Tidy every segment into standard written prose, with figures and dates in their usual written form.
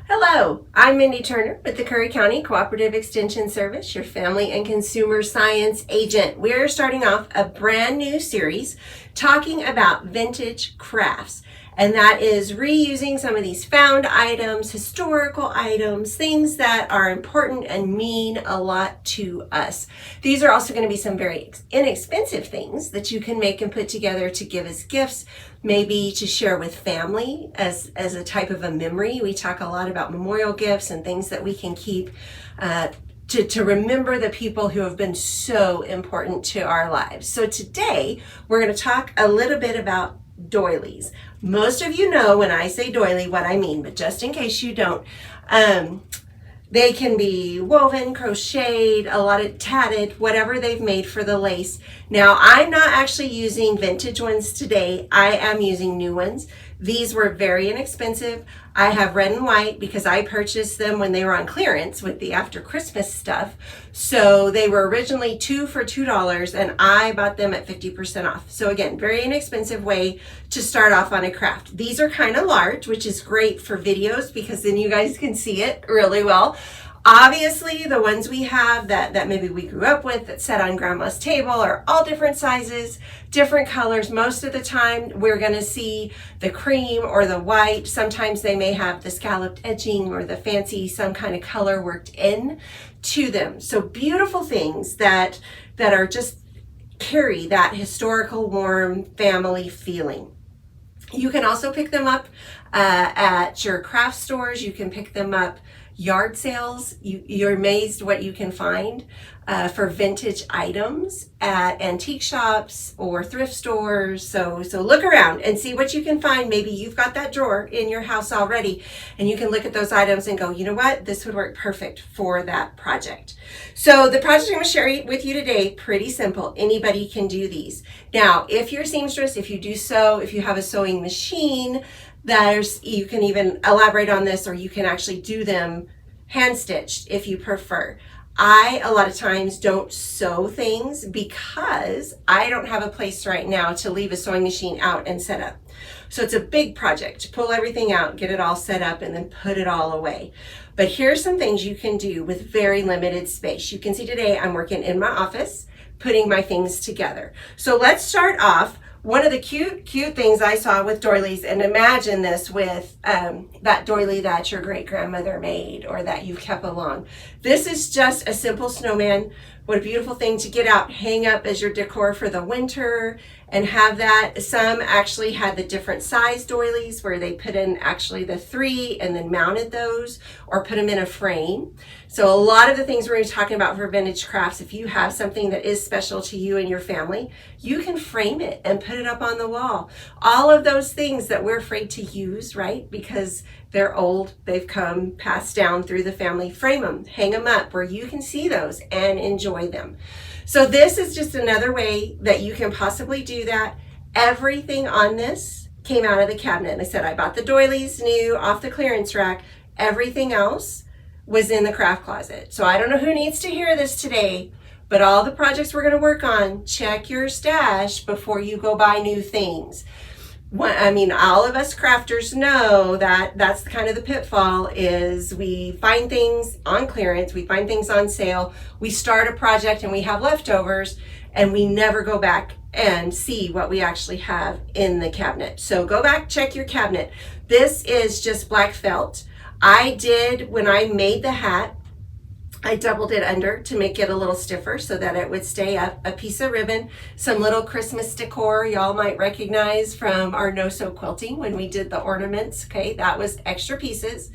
Hello, I'm Mindy Turner with the Curry County Cooperative Extension Service, your family and consumer science agent. We're starting off a brand new series talking about vintage crafts. And that is reusing some of these found items, historical items, things that are important and mean a lot to us. These are also going to be some very inexpensive things that you can make and put together to give as gifts, maybe to share with family as a type of a memory. We talk a lot about memorial gifts and things that we can keep to remember the people who have been so important to our lives. So today we're going to talk a little bit about doilies. Most of you know when I say doily what I mean, but just in case you don't, they can be woven, crocheted, a lot of tatted, whatever they've made for the lace. Now, I'm not actually using vintage ones today. I am using new ones. These were very inexpensive. I have red and white because I purchased them when they were on clearance with the after Christmas stuff. So they were originally two for $2 and I bought them at 50% off. So again, very inexpensive way to start off on a craft. These are kind of large, which is great for videos because then you guys can see it really well. Obviously, the ones we have that maybe we grew up with that sat on grandma's table are all different sizes, different colors. Most of the time, we're going to see the cream or the white. Sometimes they may have the scalloped edging or the fancy, some kind of color worked in to them. So beautiful things that are just carry that historical, warm family feeling. You can also pick them up at your craft stores. You can pick them up yard sales. You're amazed what you can find for vintage items at antique shops or thrift stores. So look around and see what you can find. Maybe you've got that drawer in your house already and you can look at those items and go, you know what, this would work perfect for that project. So the project I'm going to share with you today, pretty simple. Anybody can do these. Now, if you're a seamstress, if you do sew, if you have a sewing machine, you can even elaborate on this, or you can actually do them hand stitched if you prefer. I, a lot of times, don't sew things because I don't have a place right now to leave a sewing machine out and set up. So it's a big project to pull everything out, get it all set up, and then put it all away. But here's some things you can do with very limited space. You can see today I'm working in my office, putting my things together. So let's start off. One of the cute things I saw with doilies, and imagine this with that doily that your great grandmother made or that you've kept along. This is just a simple snowman. What a beautiful thing to get out, hang up as your decor for the winter and have that. Some actually had the different size doilies where they put in actually the 3 and then mounted those or put them in a frame. So a lot of the things we're going to be talking about for vintage crafts, if you have something that is special to you and your family, you can frame it and put it up on the wall. All of those things that we're afraid to use, right? Because they're old, they've come passed down through the family. Frame them, hang them up where you can see those and enjoy them. So this is just another way that you can possibly do that. Everything on this came out of the cabinet. And I said I bought the doilies new off the clearance rack. Everything else was in the craft closet. So I don't know who needs to hear this today, but all the projects we're going to work on, check your stash before you go buy new things. All of us crafters know that that's kind of the pitfall is we find things on clearance, we find things on sale, we start a project and we have leftovers and we never go back and see what we actually have in the cabinet. So go back, check your cabinet. This is just black felt. I did, when I made the hat, I doubled it under to make it a little stiffer so that it would stay up. A piece of ribbon, some little Christmas decor y'all might recognize from our no-sew quilting when we did the ornaments. Okay, that was extra pieces.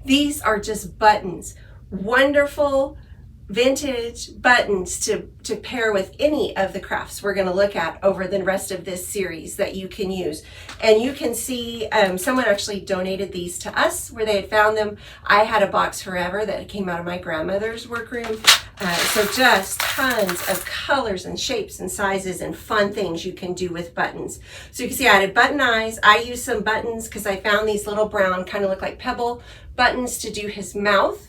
These are just buttons. Wonderful vintage buttons to pair with any of the crafts we're going to look at over the rest of this series that you can use. And you can see someone actually donated these to us where they had found them. I had a box forever that came out of my grandmother's workroom. So just tons of colors and shapes and sizes and fun things you can do with buttons. So you can see I added button eyes. I used some buttons because I found these little brown kind of look like pebble buttons to do his mouth.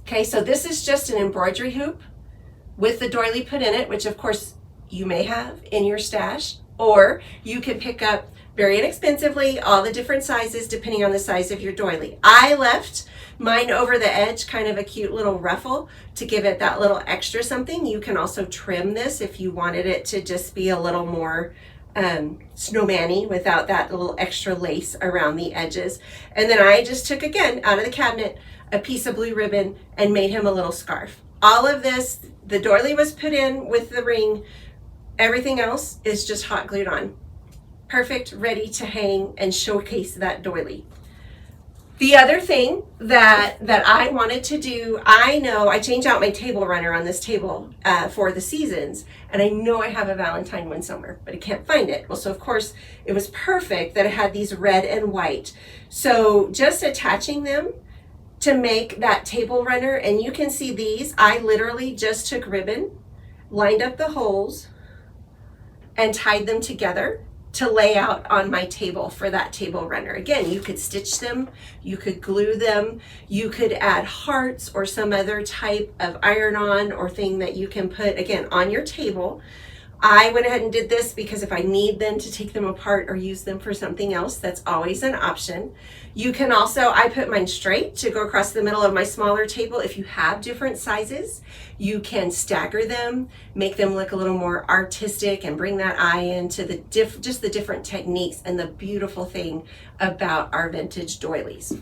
Okay, so this is just an embroidery hoop with the doily put in it, which of course you may have in your stash, or you could pick up very inexpensively, all the different sizes depending on the size of your doily. I left mine over the edge, kind of a cute little ruffle to give it that little extra something. You can also trim this if you wanted it to just be a little more snowman-y without that little extra lace around the edges. And then I just took, again, out of the cabinet, a piece of blue ribbon and made him a little scarf. All of this, the doily was put in with the ring. Everything else is just hot glued on. Perfect, ready to hang and showcase that doily. The other thing that I wanted to do, I know I changed out my table runner on this table for the seasons, and I know I have a Valentine one somewhere, but I can't find it. Well, so of course it was perfect that it had these red and white. So just attaching them to make that table runner, and you can see these, I literally just took ribbon, lined up the holes, and tied them together to lay out on my table for that table runner. Again, you could stitch them, you could glue them, you could add hearts or some other type of iron-on or thing that you can put, again, on your table. I went ahead and did this because if I need them to take them apart or use them for something else, that's always an option. You can also, I put mine straight to go across the middle of my smaller table. If you have different sizes, you can stagger them, make them look a little more artistic and bring that eye into the just the different techniques and the beautiful thing about our vintage doilies.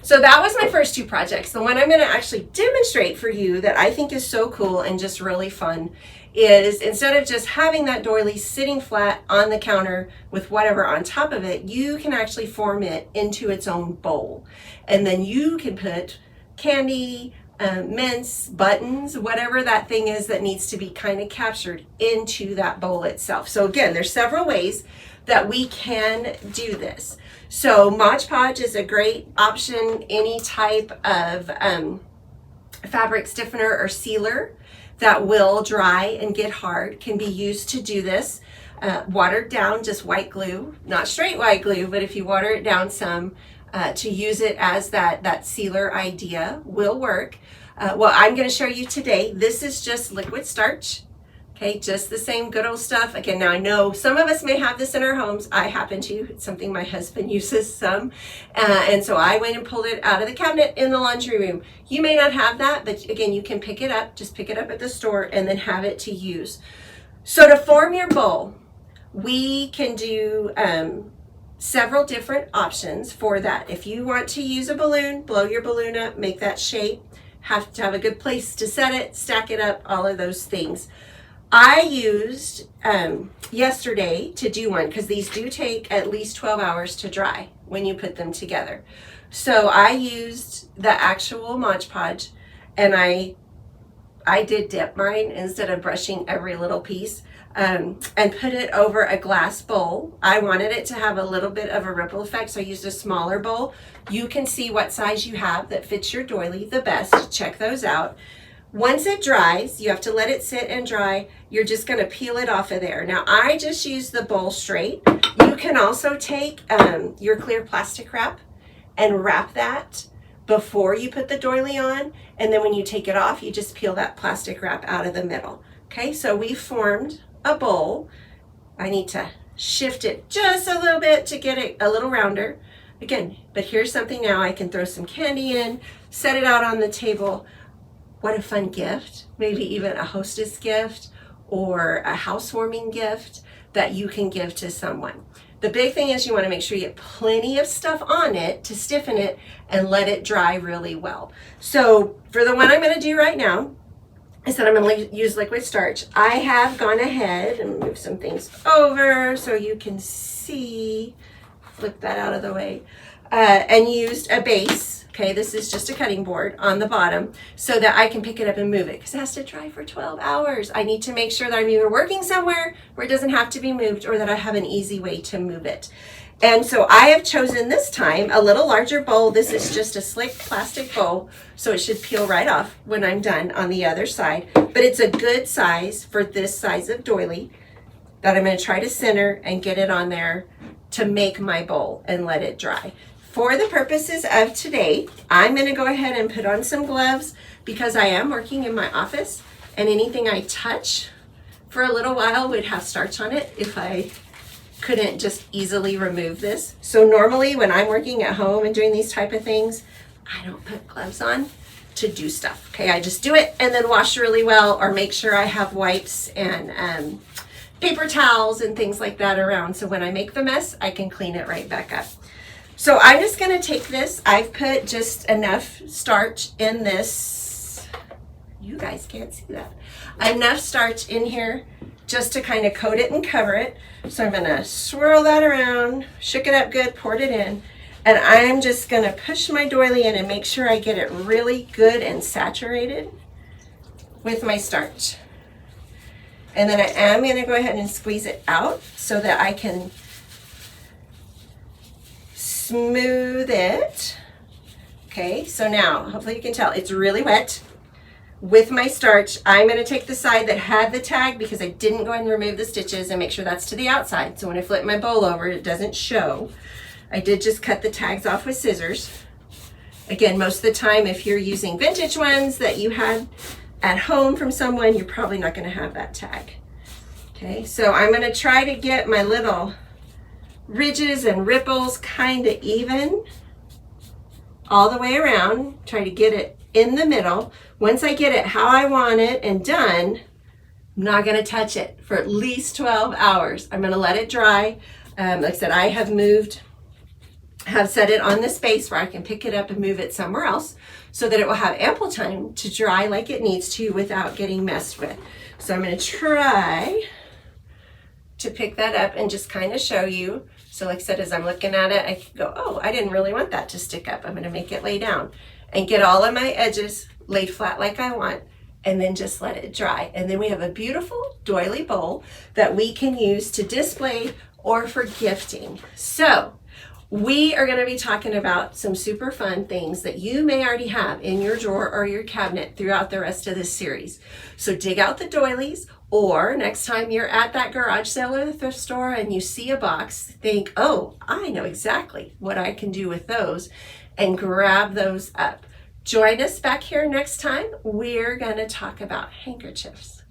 So that was my first two projects. The one I'm going to actually demonstrate for you that I think is so cool and just really fun is instead of just having that doily sitting flat on the counter with whatever on top of it, you can actually form it into its own bowl. And then you can put candy, mints, buttons, whatever that thing is that needs to be kind of captured into that bowl itself. So again, there's several ways that we can do this. So Mod Podge is a great option. Any type of fabric stiffener or sealer that will dry and get hard can be used to do this. Watered down, just white glue, not straight white glue, but if you water it down some to use it as that sealer idea will work. Well, I'm going to show you today, this is just liquid starch. Okay, just the same good old stuff. Again, now I know some of us may have this in our homes. I happen to. It's something my husband uses some. And so I went and pulled it out of the cabinet in the laundry room. You may not have that, but again, you can pick it up. Just pick it up at the store and then have it to use. So to form your bowl, we can do several different options for that. If you want to use a balloon, blow your balloon up, make that shape. Have to have a good place to set it, stack it up, all of those things. I used yesterday to do one because these do take at least 12 hours to dry when you put them together. So I used the actual Mod Podge and I did dip mine instead of brushing every little piece and put it over a glass bowl. I wanted it to have a little bit of a ripple effect, so I used a smaller bowl. You can see what size you have that fits your doily the best. Check those out. Once it dries, you have to let it sit and dry. You're just going to peel it off of there. Now, I just use the bowl straight. You can also take your clear plastic wrap and wrap that before you put the doily on. And then when you take it off, you just peel that plastic wrap out of the middle. Okay, so we formed a bowl. I need to shift it just a little bit to get it a little rounder. Again, but here's something now I can throw some candy in, set it out on the table. What a fun gift, maybe even a hostess gift or a housewarming gift that you can give to someone. The big thing is you want to make sure you get plenty of stuff on it to stiffen it and let it dry really well. So for the one I'm going to do right now is that I'm going to use liquid starch. I have gone ahead and move some things over so you can see, flip that out of the way, and used a base. Okay, this is just a cutting board on the bottom so that I can pick it up and move it because it has to dry for 12 hours. I need to make sure that I'm either working somewhere where it doesn't have to be moved or that I have an easy way to move it. And so I have chosen this time a little larger bowl. This is just a slick plastic bowl, so it should peel right off when I'm done on the other side. But it's a good size for this size of doily that I'm going to try to center and get it on there to make my bowl and let it dry. For the purposes of today, I'm going to go ahead and put on some gloves because I am working in my office and anything I touch for a little while would have starch on it if I couldn't just easily remove this. So normally when I'm working at home and doing these type of things, I don't put gloves on to do stuff. Okay, I just do it and then wash really well, or make sure I have wipes and paper towels and things like that around. So when I make the mess, I can clean it right back up. So I'm just gonna take this. I've put just enough starch in this. You guys can't see that. Enough starch in here just to kind of coat it and cover it. So I'm gonna swirl that around, shook it up good, poured it in, and I'm just gonna push my doily in and make sure I get it really good and saturated with my starch. And then I am gonna go ahead and squeeze it out so that I can smooth it. Okay, so now hopefully you can tell it's really wet. With my starch, I'm going to take the side that had the tag, because I didn't go ahead and remove the stitches, and make sure that's to the outside. So when I flip my bowl over, it doesn't show. I did just cut the tags off with scissors. Again, most of the time, if you're using vintage ones that you had at home from someone, you're probably not going to have that tag. Okay, so I'm going to try to get my little ridges and ripples kind of even all the way around. Try to get it in the middle. Once I get it how I want it and done, I'm not going to touch it for at least 12 hours. I'm going to let it dry. Like I said, I have set it on the space where I can pick it up and move it somewhere else so that it will have ample time to dry like it needs to without getting messed with. So I'm going to try to pick that up and just kind of show you. So like I said, as I'm looking at it, I can go, oh, I didn't really want that to stick up. I'm going to make it lay down and get all of my edges laid flat like I want, and then just let it dry. And then we have a beautiful doily bowl that we can use to display or for gifting. So we are going to be talking about some super fun things that you may already have in your drawer or your cabinet throughout the rest of this series. So dig out the doilies, or next time you're at that garage sale or the thrift store and you see a box, think, oh, I know exactly what I can do with those, and grab those up. Join us back here next time. We're going to talk about handkerchiefs.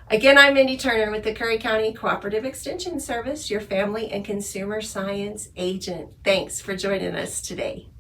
Again, I'm Mindy Turner with the Curry County Cooperative Extension Service, your family and consumer science agent. Thanks for joining us today.